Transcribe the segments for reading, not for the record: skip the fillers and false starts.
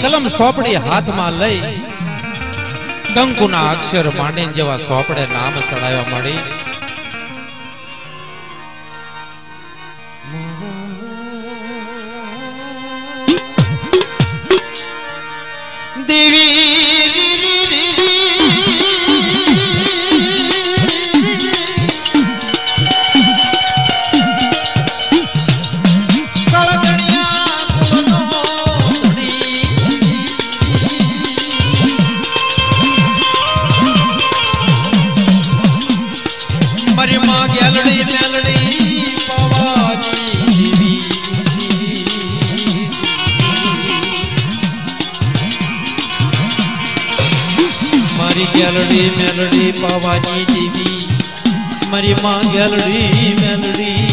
કલમ સોપડી હાથમાં લઈ કંકુના અક્ષર માંડીને જેવા સોપડે નામ સડાવવા મળી. દેવી ગેલડી મેલડી પાવાની દેવી મારી માં ગેલડી મેલડી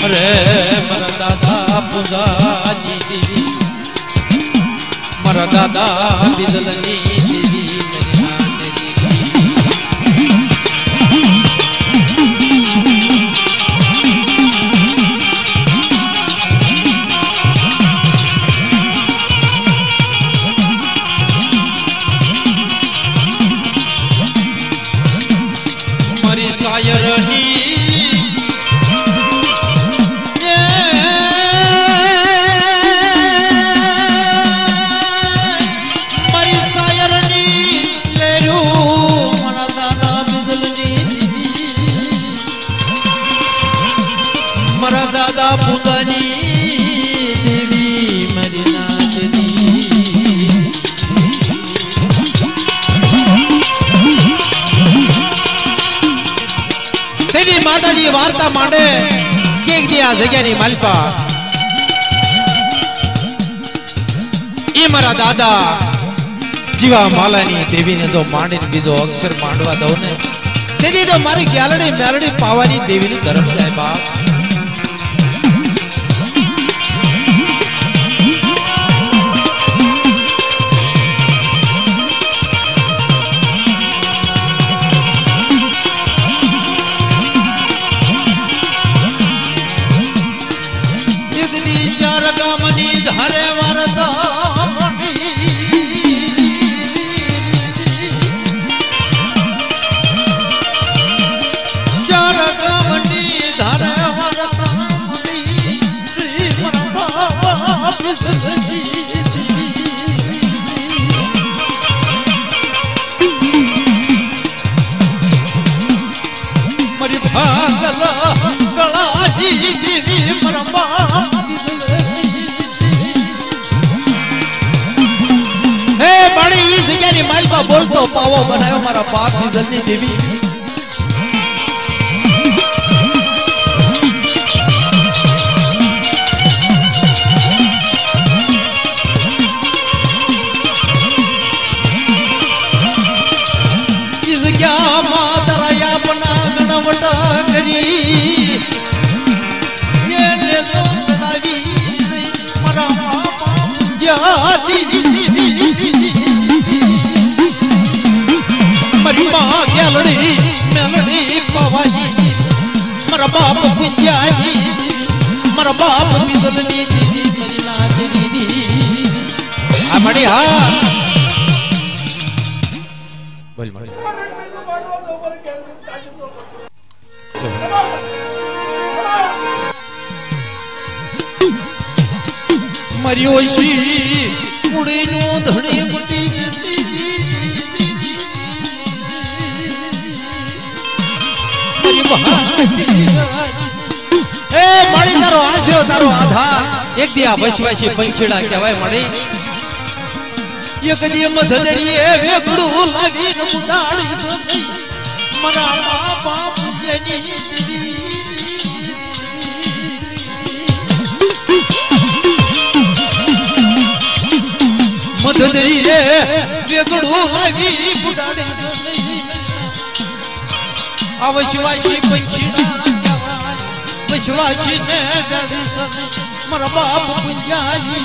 અરે મારા દાદા પૂજાની દેવી મારા દાદા બિદલની દેવી વાર્તા માંડે કેક દી આ જગ્યાની માલપા એ મારા દાદા જીવા માલાની દેવીને જો માંડીને બીજો અક્ષર માંડવા દઉં ને તેથી તો મારી ગ્યાલડી મેલડી પાવાની દેવીની તરફ જાય બાપ. બોલતો પાવો બનાવ્યો મારા બાપ બીજલની દેવી. इस क्या मातराया बना गणवटा કરી એને તો સનાવી મારા બાપ જાતી ગેલડી મેલડી પાવાની મારા બાપ પૂજાની મારા બાપ બીજલની દેવી મારી નાથની આ મળી હા બોલ મળી મારી ઓશી ઉડીનો ધણી મટી એ મળી તારો આશરો તારો આધાર એક દી આ વસવાસી પંખીડા કહેવાય મળી એક દી મધદરીએ વેગડું લાવીને ઉડાડી મારા બાપા પૂજ્યની મધદરીએ વેગડું લાવી ઉડાડી આ વસવાસી પંખીડા વસવાસી ને ગાડી સને મારા બાપ પૂંજાની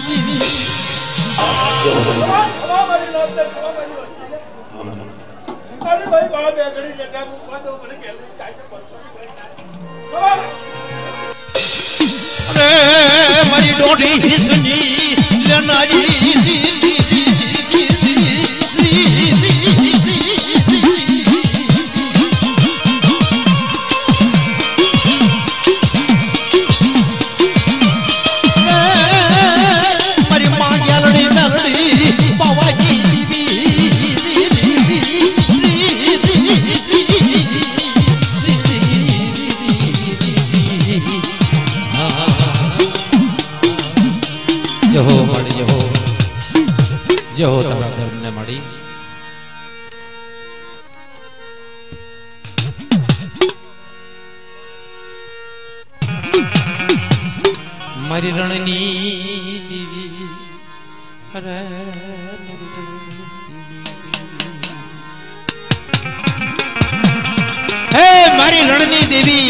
ભાઈ બાપ ગડી જટા મુકવા દો મને કે ચાઈ તો 500 ની डोडी हिसनी लनारी जहो तारा धर्म ने मड़ी मरी रणनी देवी अरे हे मारी रणनी देवी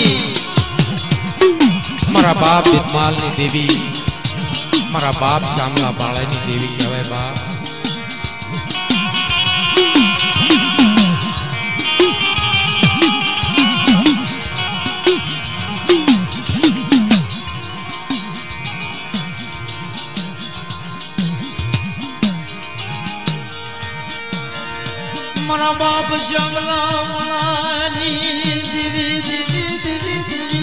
मारा बाप बितमाल नी देवी मारा बाप श्यामला बाळा नी देवी कहेवाय बाप मरा बाप श्यामला मनानी देवी देवी देवी देवी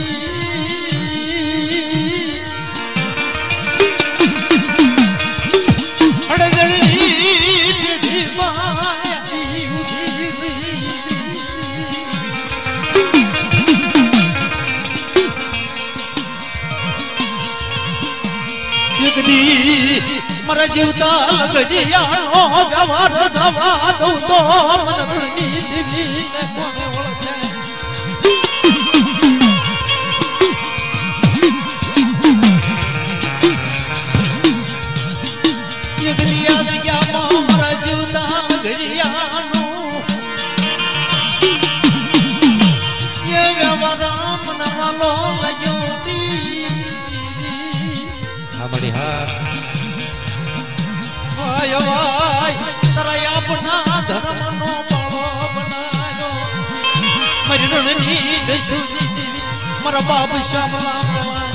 अड़दड़ी टेढ़ी माया एक दी मरा जीवता लगड़ियानो व्यवहार दवा दो तो मनरणी देवी ने कोने ओळखे एक दिया दिया मरा जीवता लगड़ियानो ये व्यवहार मनवालो लयोटी हमड़ी हा वाय वाय तरा अपना धर्म नो बाळो बनायो मरी रणनी दशुनी देवी मरा बाप श्यामला भवानी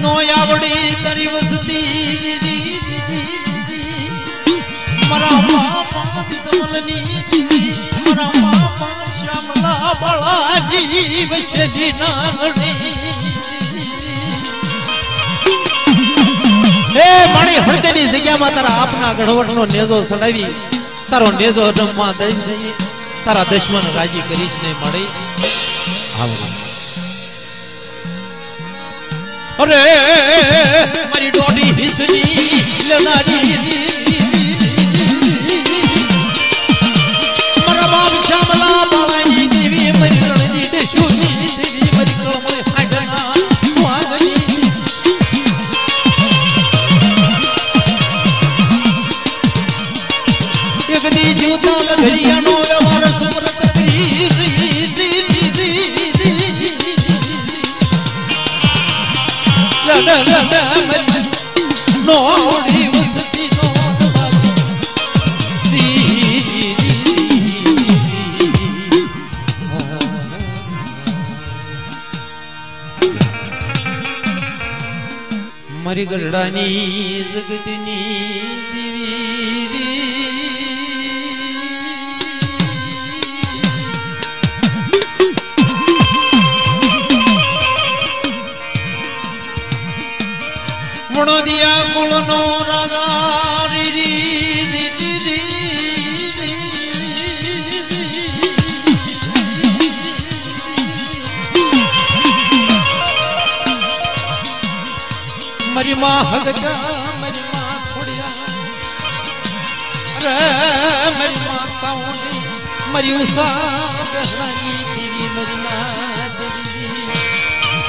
नो आवडी तरी वसती मरा बाप बितमलनी मरा बाप श्यामला बाळाजी वशली नागडी हे माणी हृदयनी जग्याમાં તારા આપના ગઢવટનો નેજો સડાવી તારો નેજો રમવા દઈશ નહીં તારા દુશ્મન રાજી કરીશ નહીં મળે આવડે અરે મારી ડોડી હિસની લનારી મારા બાપ શ્યામલા બાળાની દેવી મરી રણની દેશુની દેવી મરી કળમળે હાડના સ્વાગની એક દી જીવતા લઘરિયાનો વ્યવહાર સુમરત કરી નો આવડી વસતી નો મારી ગઢડાની જગતની દેવી વણોદિયા કુળનો રાજા मरी माँ हगजा मरी माँ खोड़िया अरे मरी माँ सावनी मरी उषा बहरानी देवी मरी माँ देवी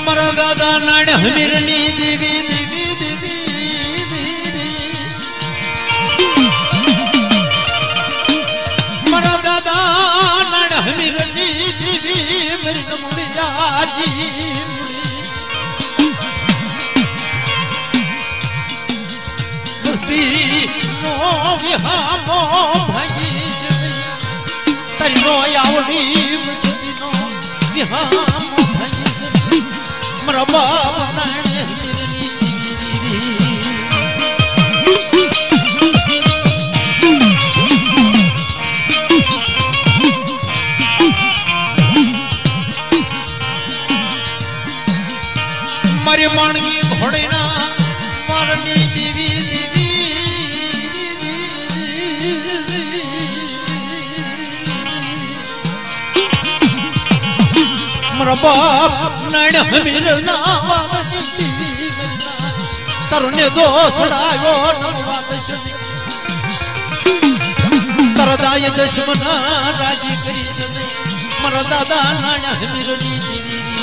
मरा दादा नाड़ हमीरनी देवी देवी देवी मरा दादा ભાગી તારી નો આવડી વસતીનો વિહામો ભાગી મારા બાપ નાણે મારી માણગી ઘોડીના મારની દેવી મારા બાપ નાણ હમીર ના વાવની દેવી તરુને દોસડાયો નમવાદ છે તરદાય દશમન રાજી કરી છે મારા દાદા નાણ હમીરની દેવી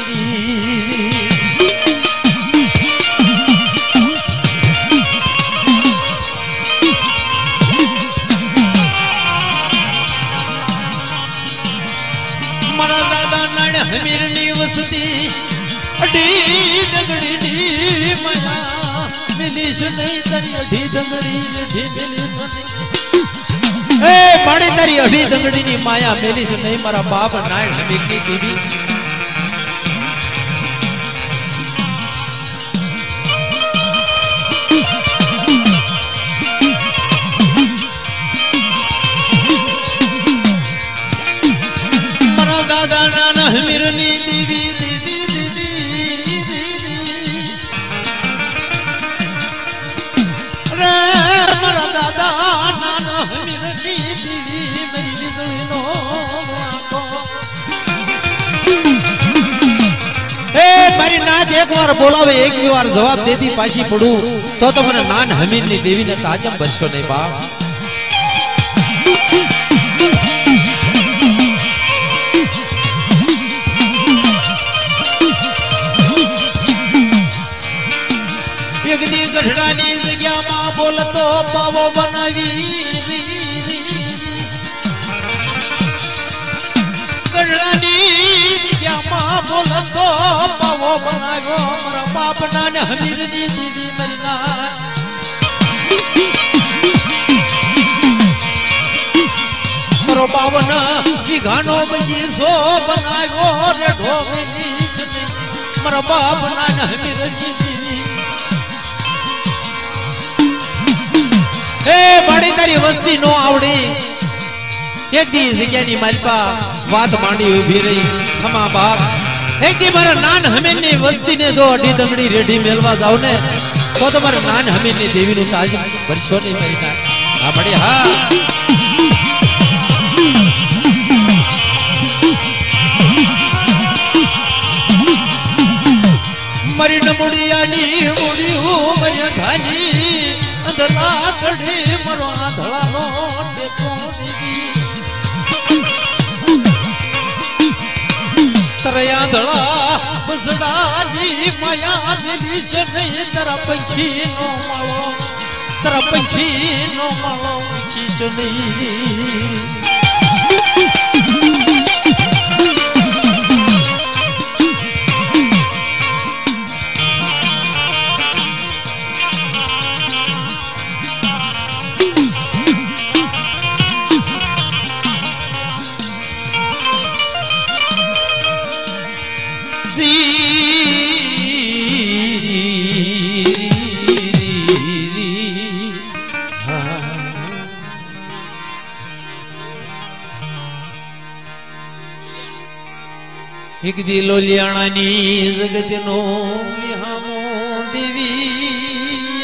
હમીરની વસતી અઢી દંગડીની માયા મિલીશ નહીં તારી અઢી દંગડી અઢી મિલીશ નહીં એ માડી તારી અઢી દંગડીની માયા મિલીશ નહીં મારા બાપ નાયણ હમીરની દેવી હમીરની દેવી દેવી દેવી રે મારા દાદા નાના હમીરની દેવી મારી વીજળીનો આંખો હે મારી નાત એકવાર બોલાવે એક વાર જવાબ દેતી પાછી પડું તો મને નાન હમીરની દેવીને તાજમ બનશો નહીં બાપ ગઢડાની જગ્યામાં બોલતો પાવો બનાવી ગઢડાની જગ્યામાં બોલતો પાવો બનાવ્યો મારા બાપના ને હમીરની દેવી મરીના મારો બાવન વીઘાનો બગીચો બનાવ્યો રે ઢોકની મારા બાપના ને હમીરની એ માડી તારી વસ્તી નો આવડી એક દી જગ્યાની માલપા વાત માંડી ઉભી રહી ખમા બાપ એક દી મારા નાન હમીરની વસ્તીને જો અઢી દંગડી રેડી મેલવા જાવ ને તો તમારા નાન હમીરની દેવીનું તાજ બનશો નહીં મારી ના હા મળી હા મારી નમુડિયાની મુડિયું મારી ધાની અંધલા કઢી મરો આંધળાનો ટેકો તરયા ધળા બસડાની માયા મેલી છે નહીં તારા પંખીનો માળો તારા પંખીનો માળો મૂકી છે નહીં એક દી લોલિયાણાની જગતનો વિહામો દેવી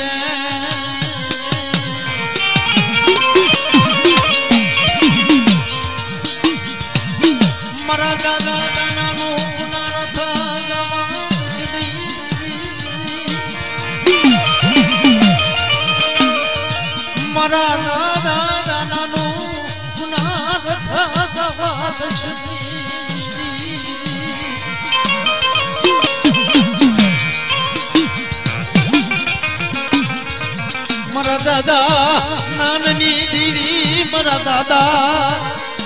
મારા દાદા દાનાનું પુનરથ મારા દાદા દાનાનું પુનરથ ગવા મારા દાદા નાનની દેવી મારા દાદા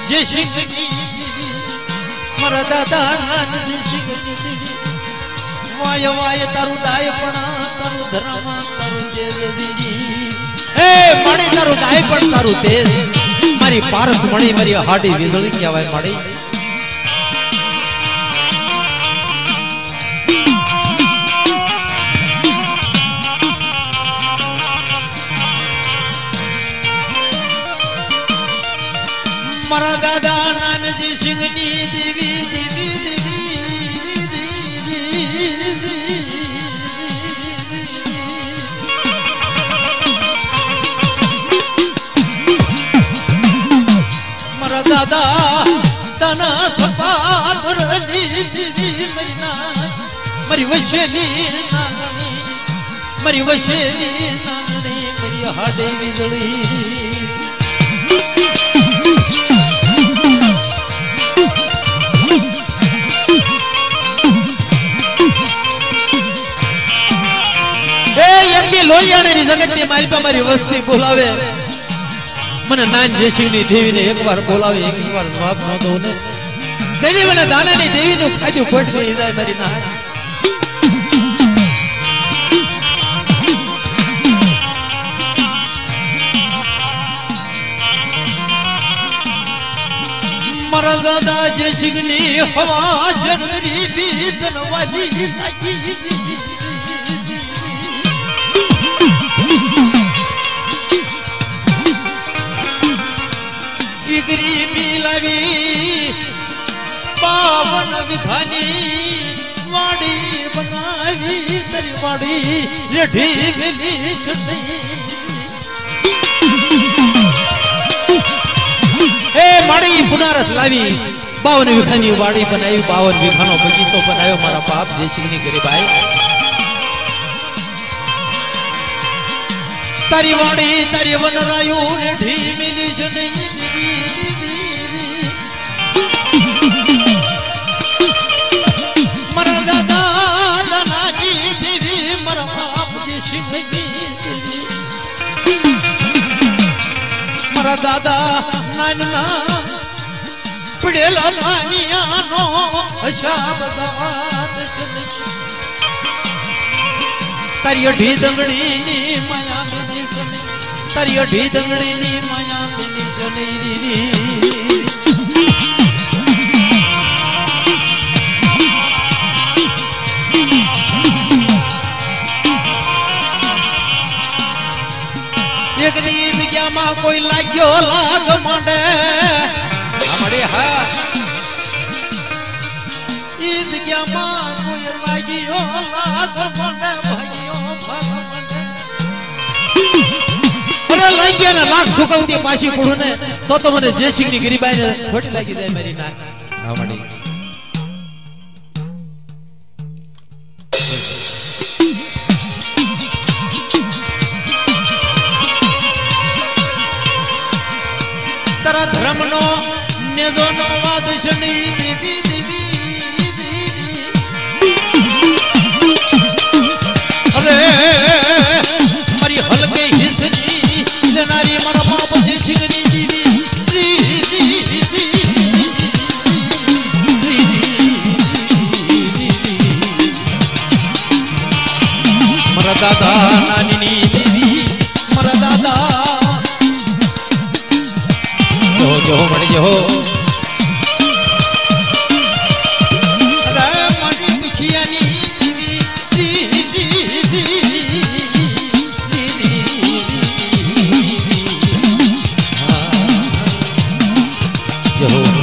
જય સિંહની દેવી મારા દાદા નાન જય સિંહની દેવી વાય વાય તારું ડાય પણ તારું ધર્મ તારું તેજ દેવી એ મણી તારું ડાય પણ તારું તેજ મારી પારસ મળી મારી હાડી વીજળી કહેવાય મળી મારા દાદા નાનજી સિંહની દેવી દેવી દેવી મારા દાદા તના સપાતરની દેવી મારી વશેલી નાની મારી હાડે વીજળી લોહિયાણી જગતની માલપા મારી વસ્તી બોલાવે મને નાન જયસિંહની દેવીને એકવાર બોલાવે એકવાર જવાબ ન દઉં ને દેવી મને દાનાની દેવીનું ખાધું ખોટ ગઈ જાય મારી નાન મારા દાદા જયસિંહની હવા જનવરી બીતન વાલી ગરીબી લાવી પાવન વિધાની વાડી બનાવી તરી વાડી રેઢી વેલી ચટણી હે માડી પુનારસ લાવી 52 વીઘાની વાડી બનાવી 52 વીઘાનો બગીચો બનાવ્યો મારા બાપ જયસિંહની ગરીબાઈ તારી વાડી તારી વનરાયું રેઢી મિલી ચટણી મારા દાદા નાનના પડેલા પાનિયાનો હશાબ દાત તારી અઢી દંગડીની માયા મિલી સને તારી અઢી દંગડીની માયા મિલી સને એકની જગ્યામાં કોઈ લાગ્યો લાગ માંડે અમારી હા ઈ જગ્યામાં કોઈ લાગ્યો લાગ માંડે ભાઈઓ ભાગ માંડે અરે લાગ્યા ને લાખ સુકવતી પાછી પડું ને તો મને જયસિંહની ગરીબાઈને ખોટી લાગી જાય મારી નાક અમારી તારા ધર્મનો નેજોનો વાદ શની દેવી દેવી અરે મારી હલકે હિસની લેનારી મારા બાપ જયસિંહની દેવી મારા દાદા નાનીની દેવી મારા દાદા જો મળી જો અરે મારી દુખિયાની દેવી જો